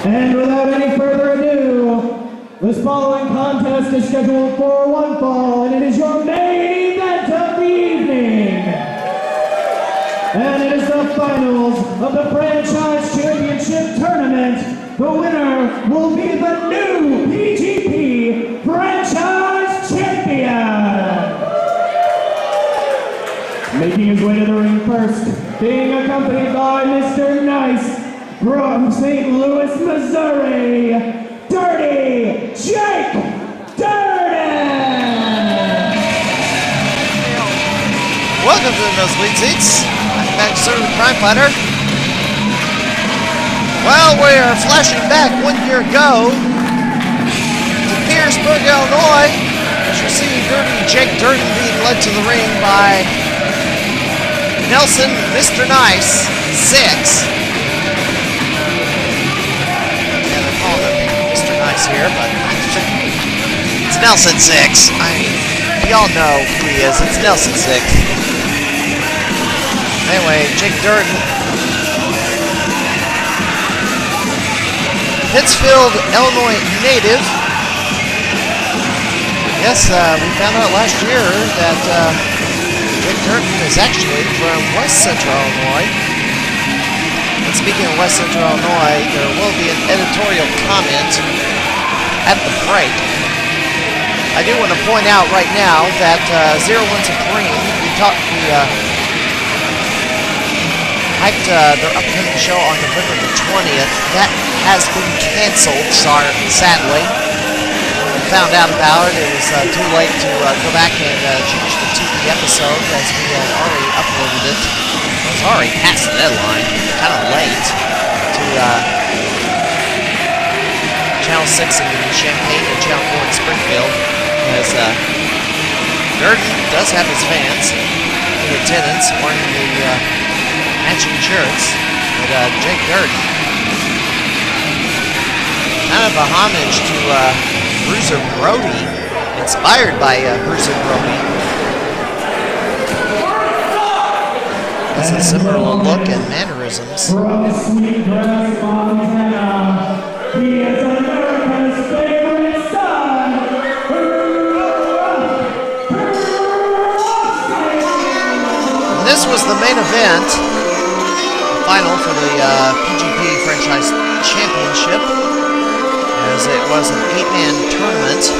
And without any further ado, this following contest is scheduled for one fall, and it is your main event of the evening. And it is the finals of the Franchise Championship Tournament. The winner will be the new PGP Franchise Champion. Making his way to the ring first, being accompanied by Mr. Nice, from St. Louis, Missouri, Dirty Jake Dirden! Welcome to the Nosebleed Seats. I'm Max Sir, the Crime Fighter. Well, we are flashing back 1 year ago to Petersburg, Illinois, as you see Dirty Jake Dirden being led to the ring by Nelson Mr. Nice 6. Here, but it's Nelson 6. I mean, y'all know who he is. It's Nelson 6. Anyway, Jake Dirden, Pittsfield, Illinois native. Yes, we found out last year that Jake Dirden is actually from West Central Illinois. And speaking of West Central Illinois, there will be an editorial comment at the break. I do want to point out right now that 01 Supreme, we hyped their upcoming show on November the 20th. That has been canceled, sadly. We found out about it. It was too late to go back and change the TV episode as we had already uploaded it. It was already past the deadline, kind of late to Channel 6 in Champaign and Channel 4 in Springfield, as Dirden does have his fans in attendance wearing the matching shirts, but Jake Dirden, kind of a homage to Bruiser Brody, inspired by Bruiser Brody. Has a similar look and mannerisms. From Sweetgrass, Montana, he is America's favorite son, Ruff Crossing. This was the main event, the final for the PGP Franchise Championship, as it was an 8-man tournament.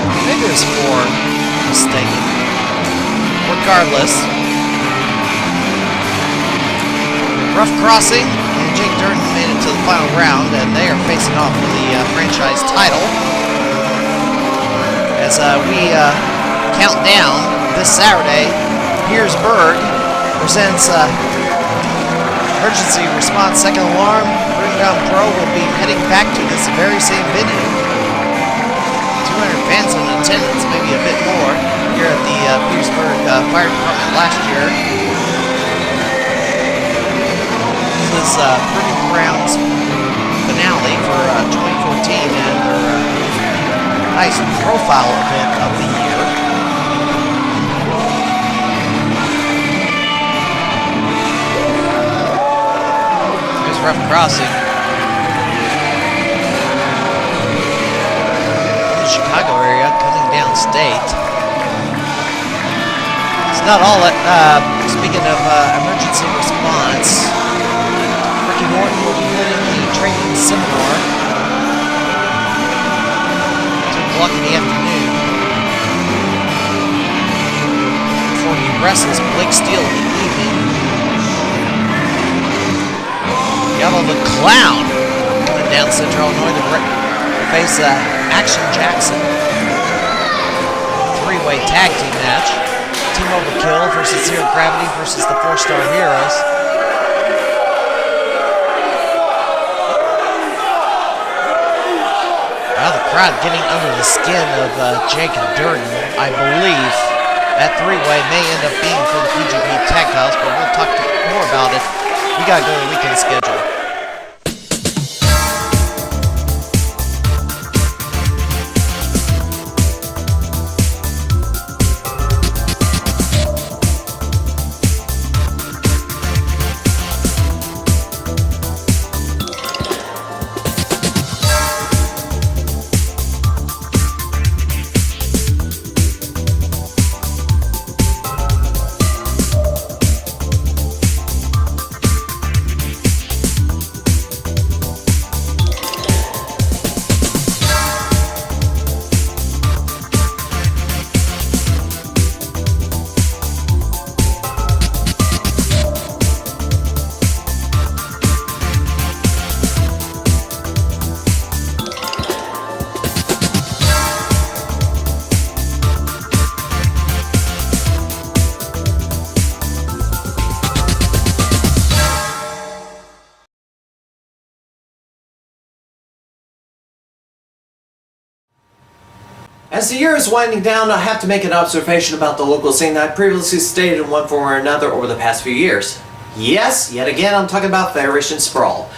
I think it was 4. Mistaken. Regardless, Ruff Crossing and Jake Dirden made it to the final round, and they are facing off for the franchise title. As we count down this Saturday, Petersburg presents Emergency Response Second Alarm. Bring Down Pro will be heading back to this very same venue. 200 fans in attendance, maybe a bit more, here at the Petersburg Fire Department last year. This is Proving Grounds finale for 2014 and their nice profile event of the year. Here's Ruff Crossing. Chicago area coming downstate. It's not all that, speaking of emergency response, Ricky Morton will be holding the training seminar at 2 o'clock in the afternoon. wrestles Blake Steele in the evening. Yellow the Clown coming down Central Illinois to face Action Jackson. Three-way tag team match. Team Overkill versus Zero Gravity versus the 4-Star Heroes. Well, the crowd getting under the skin of Jake Dirden. I believe that three-way may end up being for the PGP Tag Titles, but we'll talk more about it. We gotta go to the weekend schedule. As the year is winding down, I have to make an observation about the local scene that I previously stated in one form or another over the past few years. Yes, yet again I'm talking about Federation Sprawl.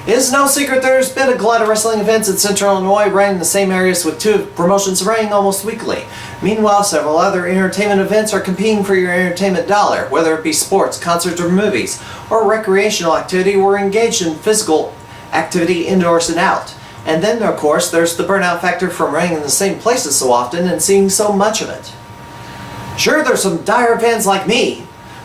It is no secret there's been a glut of wrestling events in Central Illinois running in the same areas with two promotions running almost weekly. Meanwhile, several other entertainment events are competing for your entertainment dollar, whether it be sports, concerts, or movies, or recreational activity or engaged in physical activity indoors and out. And then, of course, there's the burnout factor from running in the same places so often and seeing so much of it. Sure, there's some diehard fans like me,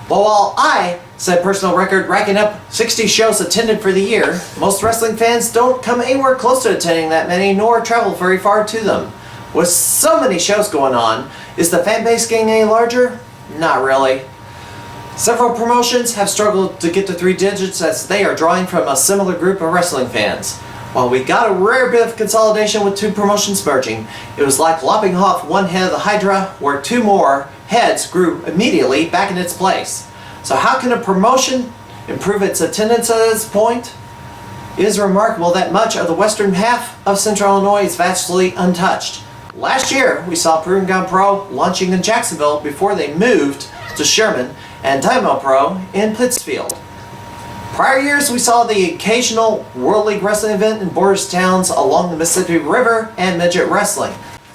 but while I set personal record racking up 60 shows attended for the year, most wrestling fans don't come anywhere close to attending that many nor travel very far to them. With so many shows going on, is the fan base getting any larger? Not really. Several promotions have struggled to get to 3 digits as they are drawing from a similar group of wrestling fans. While we got a rare bit of consolidation with 2 promotions merging, it was like lopping off one head of the Hydra where 2 more heads grew immediately back in its place. So how can a promotion improve its attendance at this point? It is remarkable that much of the western half of Central Illinois is vastly untouched. Last year, we saw Proving Ground Pro launching in Jacksonville before they moved to Sherman, and Dynamo Pro in Pittsfield. Prior years, we saw the occasional World League Wrestling event in borders towns along the Mississippi River and midget wrestling.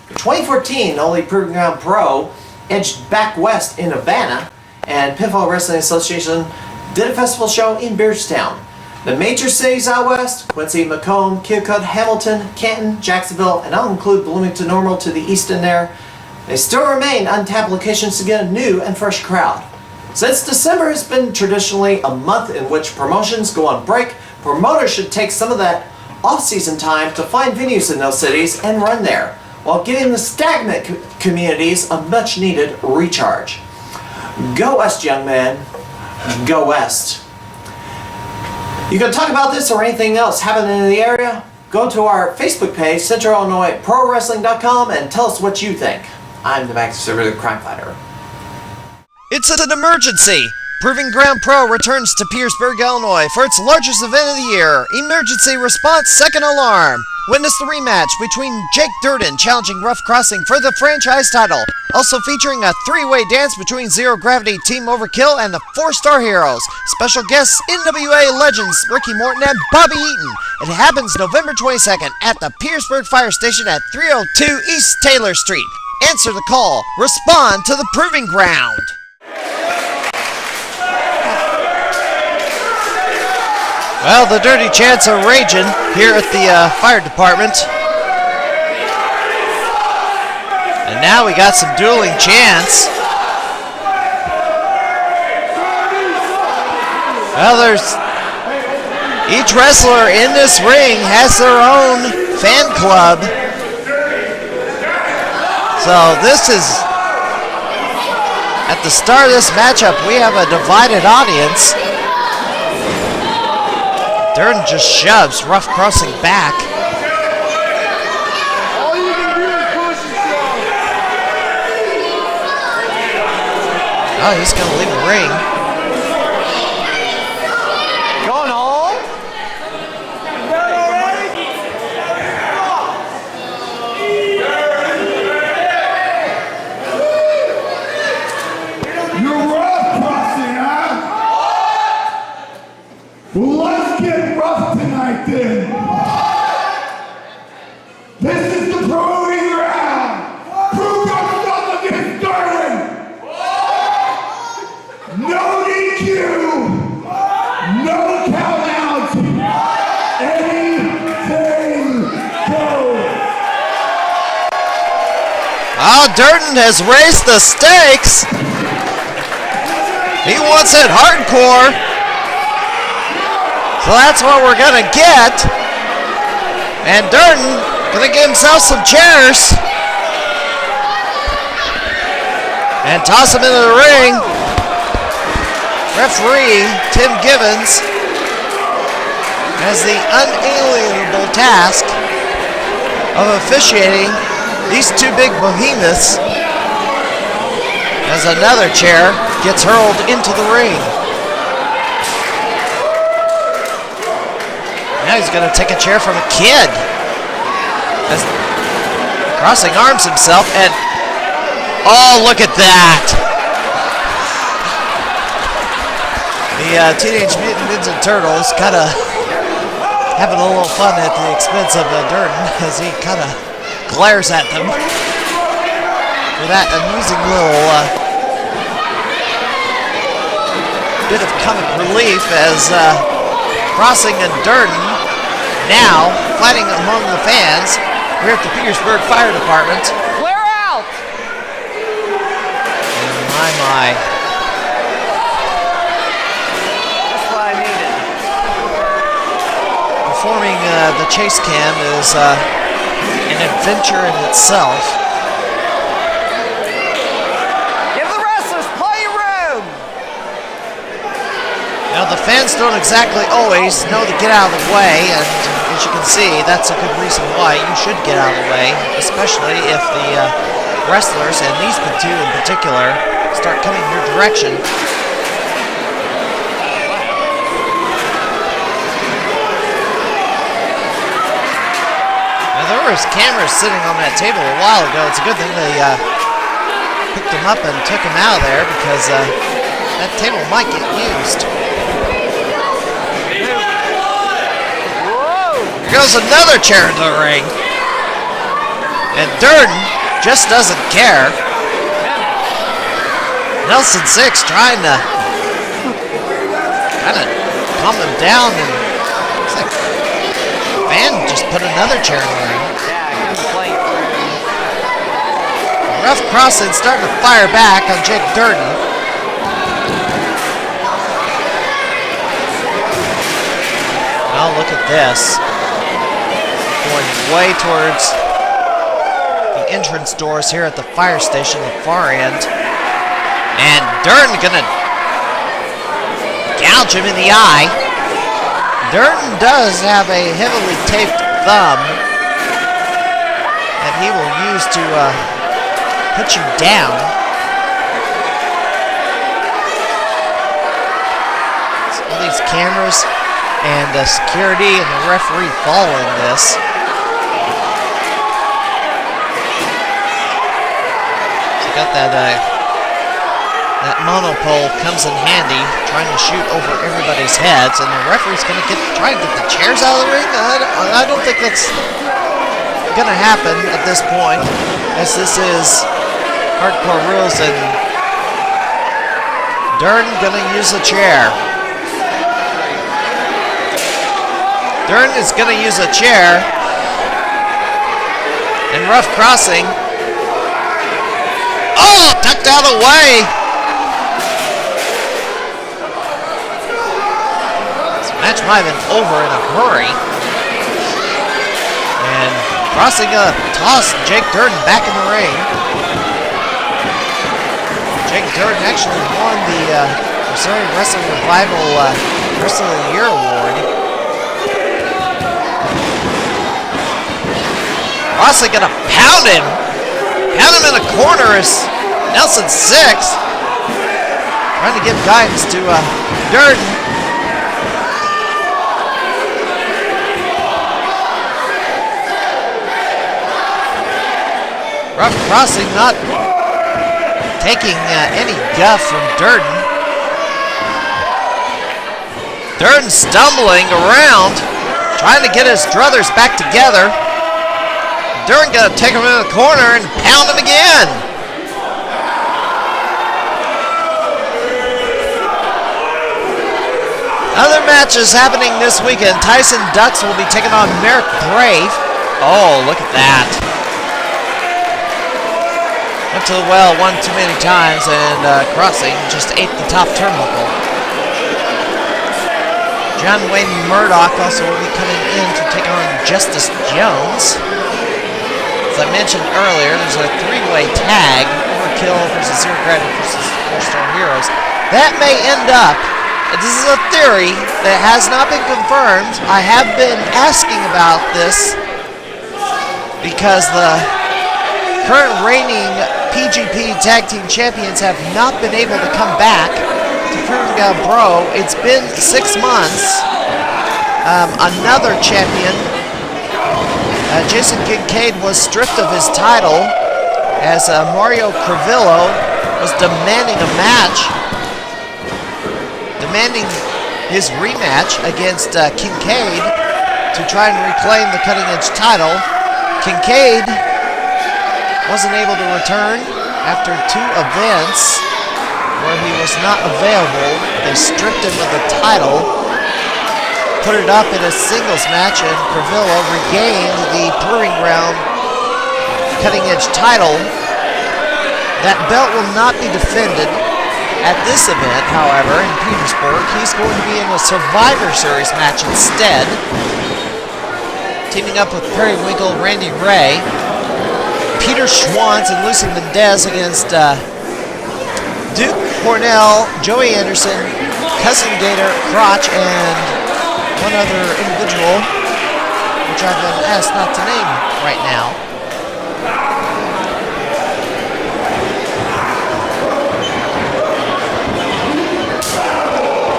In 2014, only Proving Ground Pro edged back west in Havana, and Pinfall Wrestling Association did a festival show in Beardstown. The major cities out west, Quincy, Macomb, Keokuk, Hamilton, Canton, Jacksonville, and I'll include Bloomington Normal to the east in there, they still remain untapped locations to get a new and fresh crowd. Since December has been traditionally a month in which promotions go on break, promoters should take some of that off-season time to find venues in those cities and run there, while giving the stagnant communities a much-needed recharge. Go West, young man. Go West. You can talk about this or anything else happening in the area? Go to our Facebook page, CentralIllinoisProWrestling.com, and tell us what you think. I'm the Max Conservative Crime Fighter. It's an emergency! Proving Ground Pro returns to Petersburg, Illinois for its largest event of the year, Emergency Response Second Alarm. Witness the rematch between Jake Dirden challenging Ruff Crossing for the franchise title, also featuring a 3-way dance between Zero Gravity, Team Overkill, and the 4-Star Heroes. Special guests NWA legends Ricky Morton and Bobby Eaton. It happens November 22nd at the Petersburg Fire Station at 302 East Taylor Street. Answer the call. Respond to the Proving Ground. Well, the dirty chants are raging here at the fire department. And now we got some dueling chants. Well, each wrestler in this ring has their own fan club. So this is At the start of this matchup, we have a divided audience. Dirden just shoves Ruff Crossing back. All you can do is push yourself. Oh, he's going to leave the ring. Going home? You're Ruff Crossing, huh? Well, let's get rough tonight then. This is the proving round. Prove yourself against Dirden. No DQ. No count out. Anything goes. Oh, Dirden has raised the stakes. He wants it hardcore. So that's what we're going to get. And Dirden going to get himself some chairs. And toss him into the ring. Referee Tim Gibbons has the unalienable task of officiating these two big behemoths as another chair gets hurled into the ring. Now he's going to take a chair from a kid. As Crossing arms himself and... Oh, look at that! The Teenage Mutant Ninja Turtles kind of having a little fun at the expense of Dirden as he kind of glares at them for that amusing little bit of comic relief as Crossing and Dirden now fighting among the fans here at the Petersburg Fire Department. Clear out! My. That's what I needed. Performing the chase cam is an adventure in itself. Give the wrestlers playroom! Now the fans don't exactly always know to get out of the way, and as you can see, that's a good reason why you should get out of the way, especially if the wrestlers, and these two in particular, start coming your direction. Now there was cameras sitting on that table a while ago. It's a good thing they picked them up and took them out of there because that table might get used. Here goes another chair into the ring. And Dirden just doesn't care. Nelson Six trying to kind of calm him down, and looks like Van just put another chair in the ring. Yeah, good playroom. Ruff Crossing starting to fire back on Jake Dirden. Now look at this. Going way towards the entrance doors here at the fire station at the far end. And Dirden gonna gouge him in the eye. Dirden does have a heavily taped thumb that he will use to put you down. So all these cameras and security and the referee following this. So got that that monopole comes in handy, trying to shoot over everybody's heads, and the referee's going to try and get the chairs out of the ring. I don't think that's going to happen at this point, as this is hardcore rules, and Dirden going to use a chair. Dirden is going to use a chair, and Ruff Crossing, oh, tucked out of the way. This match might have been over in a hurry. And Crossing tossed Jake Dirden back in the ring. Jake Dirden actually won the Missouri Wrestling Revival Wrestler of the Year award. Crossing gonna pound him. Pound him in the corner as Nelson 6. Trying to give guidance to Dirden. Ruff Crossing not taking any guff from Dirden. Dirden stumbling around, trying to get his druthers back together. Dirden gonna take him in the corner and pound him again. Other matches happening this weekend. Tyson Ducks will be taking on Merrick Brave. Oh, look at that. Went to the well one too many times, and Crossing just ate the top turnbuckle. John Wayne Murdoch also will be coming in to take on Justice Jones. As I mentioned earlier, there's a three-way tag, Overkill versus Zero Gravity versus 4-Star Heroes. That may end up, this is a theory that has not been confirmed. I have been asking about this because the current reigning PGP Tag Team Champions have not been able to come back to Proving Bro. It's been 6 months. Another champion, Jason Kincaid, was stripped of his title as Mario Crivillo was demanding a match, demanding his rematch against Kincaid to try and reclaim the Cutting Edge title. Kincaid wasn't able to return after 2 events where he was not available. They stripped him of the title, put it up in a singles match, and Crivillo regained the Proving Ground Cutting Edge title. That belt will not be defended at this event, however, in Petersburg. He's going to be in a Survivor Series match instead, teaming up with Periwinkle, Randy Ray, Peter Schwantz, and Lucy Mendez against Duke Cornell, Joey Anderson, Cousin Gator, Crotch, and one other individual, which I've been asked not to name right now.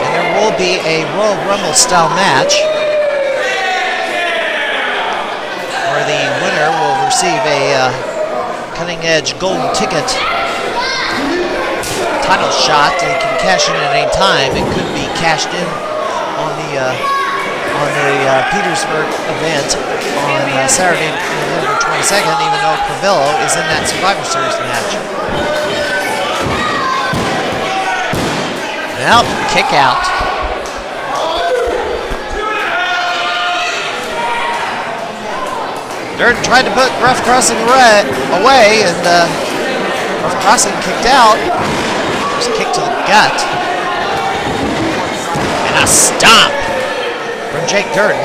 And there will be a Royal Rumble style match where the winner will receive a Cutting Edge golden ticket title shot. They can cash in at any time. It could be cashed in on the Petersburg event on Saturday, November 22nd, even though Crivillo is in that Survivor Series match. Well, kick out. Dirden tried to put Ruff Crossing away, and Ruff Crossing kicked out. Just kick to the gut. And a stomp from Jake Dirden.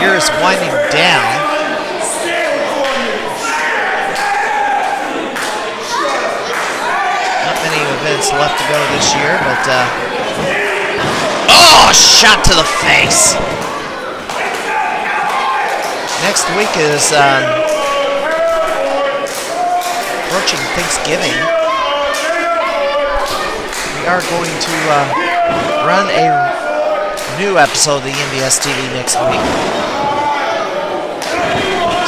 Here is winding down. Not many events left to go this year, but oh, shot to the face. Next week is approaching Thanksgiving. We are going to run a new episode of the MBS TV next week.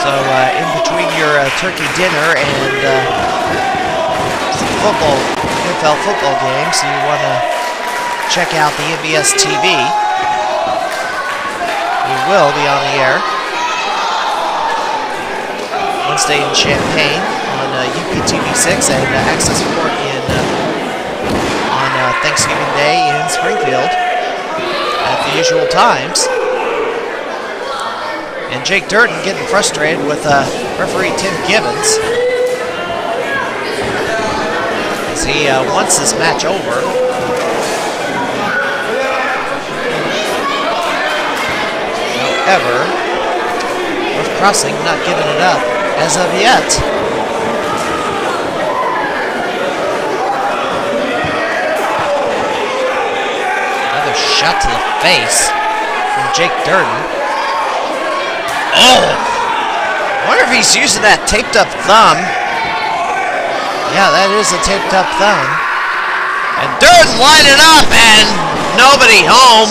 So in between your turkey dinner and some football, NFL football games, you want to check out the MBS TV. We will be on the air Wednesday in Champaign on UPTV6 and Access 4 on Thanksgiving Day in Springfield at the usual times. And Jake Dirden getting frustrated with referee Tim Gibbons as he wants this match over. However, Ruff Crossing not giving it up as of yet. Another shot to the face from Jake Dirden. Oh! I wonder if he's using that taped up thumb. Yeah, that is a taped up thumb. And Dirden lining up and nobody home.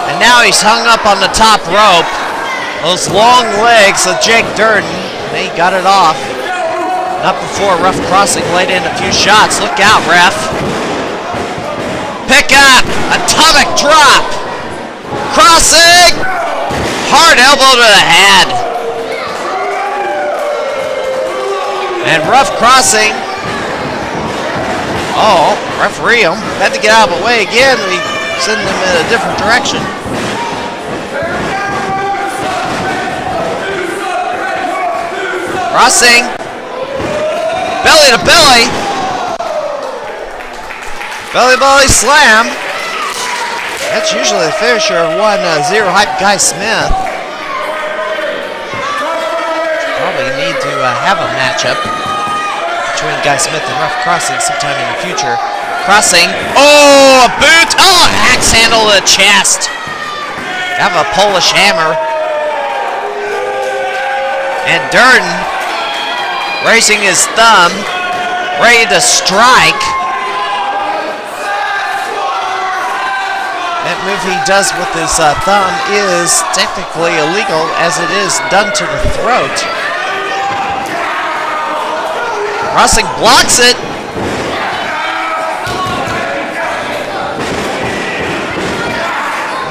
And now he's hung up on the top rope. Those long legs of Jake Dirden. And he got it off. Not before Ruff Crossing laid in a few shots. Look out, ref. Pick up. Atomic drop. Crossing. Hard elbow to the head. And Ruff Crossing. Oh, referee him. Had to get out of the way again. We send him in a different direction. Crossing. Belly to belly. Belly slam. That's usually the finisher of 1-0 Hype Guy Smith. Probably need to have a matchup between Guy Smith and Ruff Crossing sometime in the future. Crossing. Oh, a boot. Oh, axe handle to the chest. Have a Polish hammer. And Dirden raising his thumb, ready to strike. That move he does with his thumb is technically illegal as it is done to the throat. Crossing blocks it.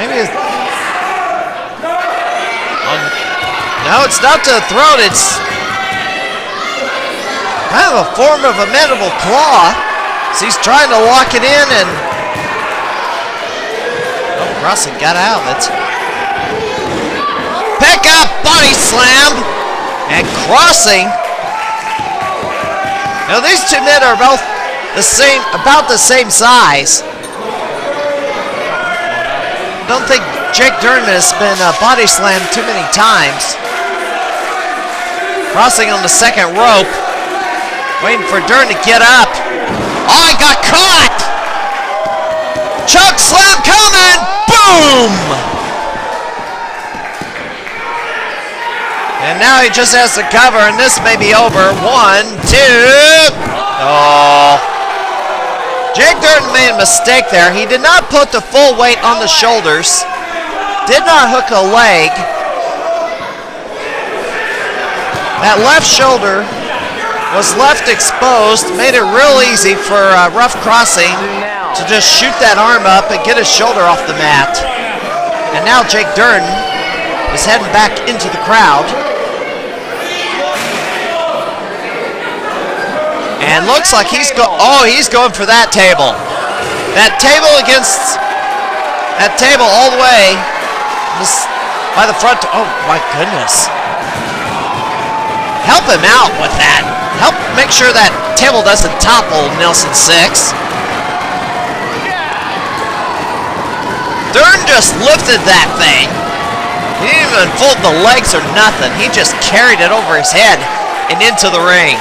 Maybe it's... no, it's not to the throat. It's kind of a form of a mandible claw. So he's trying to lock it in and... oh, Crossing got out of it. Pick up, body slam. And Crossing... now these two men are both about the same size. Don't think Jake Dirden has been body slammed too many times. Crossing on the second rope, waiting for Dirden to get up. Oh, he got caught! Choke slam coming! Boom! And now he just has to cover, and this may be over. 1, 2. Oh. Jake Dirden made a mistake there. He did not put the full weight on the shoulders. Did not hook a leg. That left shoulder was left exposed. Made it real easy for Ruff Crossing to just shoot that arm up and get his shoulder off the mat. And now Jake Dirden is heading back into the crowd. And looks like he's going for that table. That table against that table all the way by the front. Oh my goodness. Help him out with that. Help make sure that table doesn't topple Nelson 6. Dirden just lifted that thing. He didn't even fold the legs or nothing. He just carried it over his head and into the ring.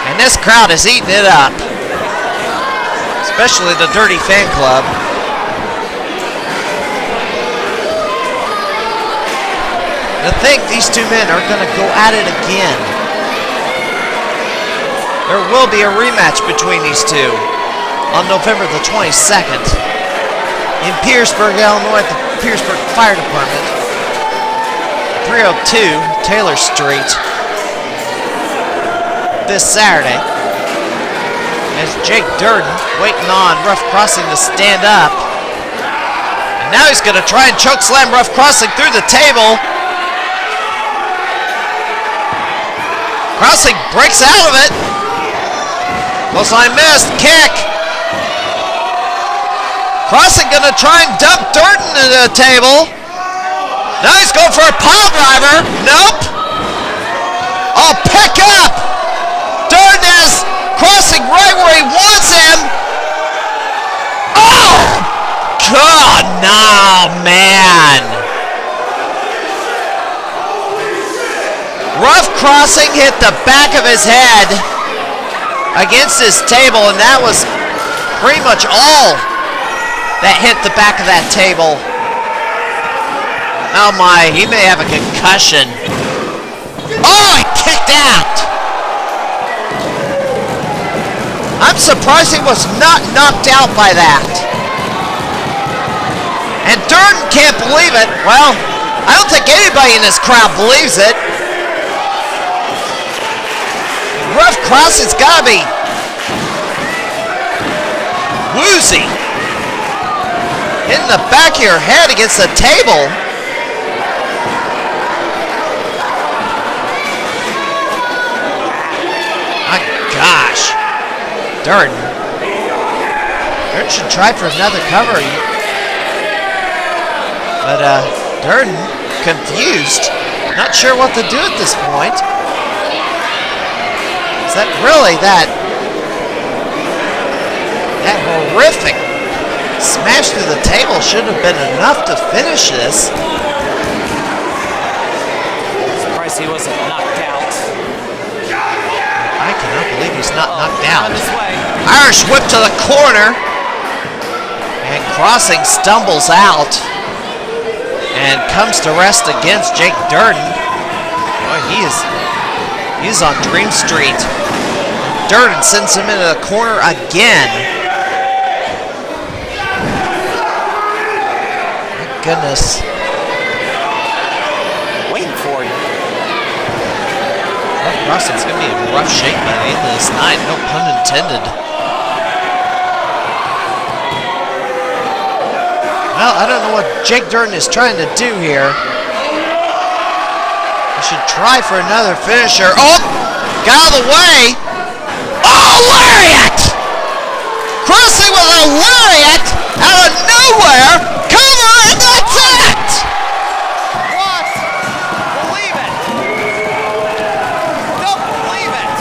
And this crowd is eating it up. Especially the Dirty Fan Club. To think these two men are going to go at it again. There will be a rematch between these two on November the 22nd in Petersburg, Illinois at the Petersburg Fire Department. 302 Taylor Street. This Saturday, as Jake Dirden waiting on Ruff Crossing to stand up. And now he's going to try and chokeslam Ruff Crossing through the table. Crossing breaks out of it. Close line missed. Kick. Crossing going to try and dump Dirden into the table. Now he's going for a pile driver. Nope. Oh, pick up. Dirden is Crossing right where he wants him. Oh! God, no, man. Ruff Crossing hit the back of his head against his table, and that was pretty much all that hit the back of that table. Oh my, he may have a concussion. Oh, he kicked out! I'm surprised he was not knocked out by that. And Dirden can't believe it. Well, I don't think anybody in this crowd believes it. Ruff Crossing's gotta be woozy. Hitting the back of your head against the table. My gosh. Dirden should try for another cover. But Dirden confused. Not sure what to do at this point. Is that really that horrific smash through the table should have been enough to finish this? Surprised he wasn't knocked out. I cannot believe he's not knocked out. On his way. Irish whip to the corner. And Crossing stumbles out and comes to rest against Jake Dirden. Boy, he's on Dream Street. Dirden sends him into the corner again. My goodness. Waiting for you. Ruff Crossing's going to be in rough shape by the end of this night, no pun intended. Well, I don't know what Jake Dirden is trying to do here. He should try for another finisher. Oh! Got out of the way! Oh, lariat! Crossing with a lariat out of nowhere! Cover, and that's it! What? Believe it. Don't believe it.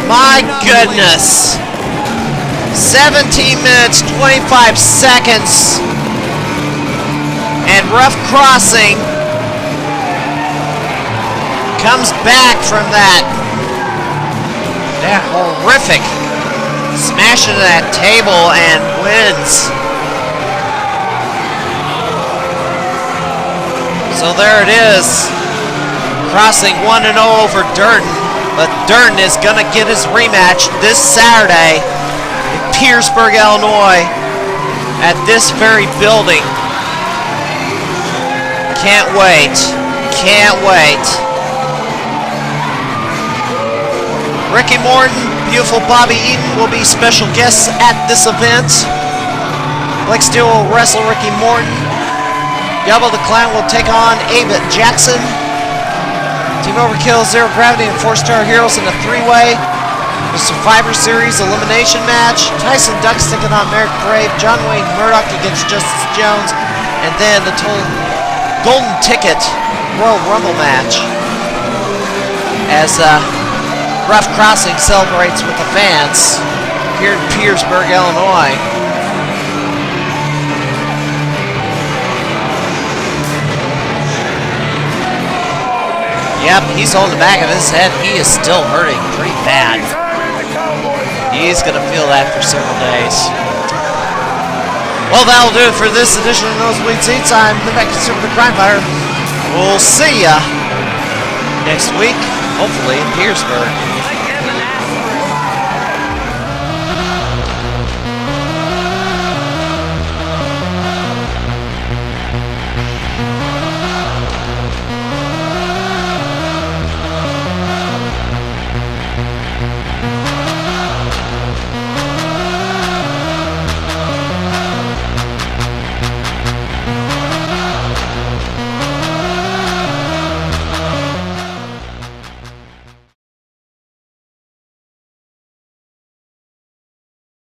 My goodness. 17 minutes, 25 seconds. And Ruff Crossing comes back from that horrific smash into that table and wins. So there it is. Crossing 1-0 over Dirden. But Dirden is going to get his rematch this Saturday in Petersburg, Illinois, at this very building. Can't wait. Can't wait. Ricky Morton, beautiful Bobby Eaton will be special guests at this event. Lex Steel will wrestle Ricky Morton. Double the Clown will take on Ava Jackson. Team Overkill, Zero Gravity, and 4-Star Heroes in a 3-way. The Survivor Series elimination match. Tyson Ducks taking on Merrick Brave. John Wayne Murdoch against Justice Jones. And then the total Golden Ticket Royal Rumble match. As Ruff Crossing celebrates with the fans here in Petersburg, Illinois. Yep, he's holding the back of his head. He is still hurting pretty bad. He's going to feel that for several days. Well, that'll do it for this edition of Nosebleed Seats. I'm the Conservative Crime Fighter. We'll see ya next week, hopefully in Petersburg.